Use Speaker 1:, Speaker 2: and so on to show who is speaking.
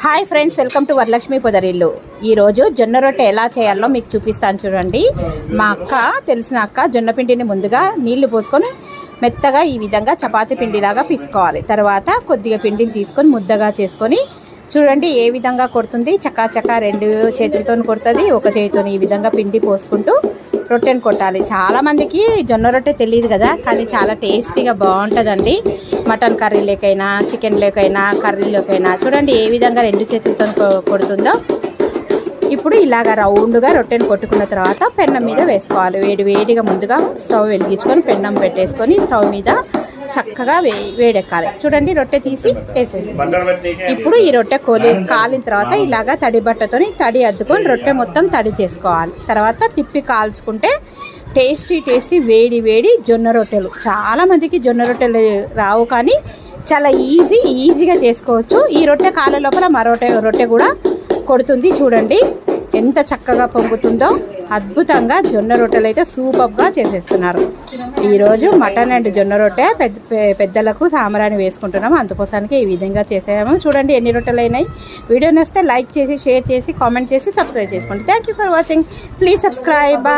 Speaker 1: Hi friends, welcome to Varalakshmi Podarillu. ఈరోజు జొన్న రొట్టె ఎలా చేయాలో మీకు చూపిస్తాను చూడండి. మా అక్క, తెలిసిన అక్క, జొన్న పిండిని ముందుగా నీళ్లు పోసుకొని మెత్తగా ఈ విధంగా చపాతీ పిండిలాగా పిసుకోవాలి. తర్వాత కొద్దిగా పిండిని తీసుకొని ముద్దగా చేసుకొని చూడండి ఏ విధంగా కొడుతుంది. చక్కా చక్కా రెండు చేతులతో కొడుతుంది. ఒక చేతితో ఈ విధంగా పిండి పోసుకుంటూ రొట్టెను కొట్టాలి. చాలామందికి జొన్న రొట్టె తెలియదు కదా, కానీ చాలా టేస్టీగా బాగుంటుందండి. మటన్ కర్రీలోకైనా, చికెన్లోకైనా, కర్రీలోకైనా చూడండి ఏ విధంగా రెండు చేతులతో కొడుతుందో. ఇప్పుడు ఇలాగ రౌండ్గా రొట్టెను కొట్టుకున్న తర్వాత పెన్నం మీద వేసుకోవాలి. వేడిగా ముందుగా స్టవ్ వెలిగించుకొని పెన్నం పెట్టేసుకొని స్టవ్ మీద చక్కగా వేడెక్కాలి. చూడండి రొట్టె తీసి వేసేసి ఇప్పుడు ఈ రొట్టె కాలిన తర్వాత ఇలాగా తడి బట్టతోని తడి అద్దుకొని రొట్టె మొత్తం తడి చేసుకోవాలి. తర్వాత తిప్పి కాల్చుకుంటే టేస్టీ వేడి జొన్న రొట్టెలు. చాలామందికి జొన్న రొట్టెలు రావు, కానీ చాలా ఈజీగా చేసుకోవచ్చు. ఈ రొట్టె కాల లోపల మరో రొట్టె కూడా కొడుతుంది. చూడండి ఎంత చక్కగా పొంగుతుందో. అద్భుతంగా జొన్న రొట్టెలు అయితే సూపర్గా చేసేస్తున్నారు. ఈరోజు మటన్ అండ్ జొన్న రొట్టె పెద్దలకు సాంబ్రాణి వేసుకుంటున్నాము, అందుకోసానికి ఈ విధంగా చేసాము. చూడండి ఎన్ని రొట్టెలు అయినాయి. వీడియో నచ్చితే లైక్ చేసి, షేర్ చేసి, కామెంట్ చేసి, సబ్స్క్రైబ్ చేసుకోండి. Thank you for watching. Please subscribe.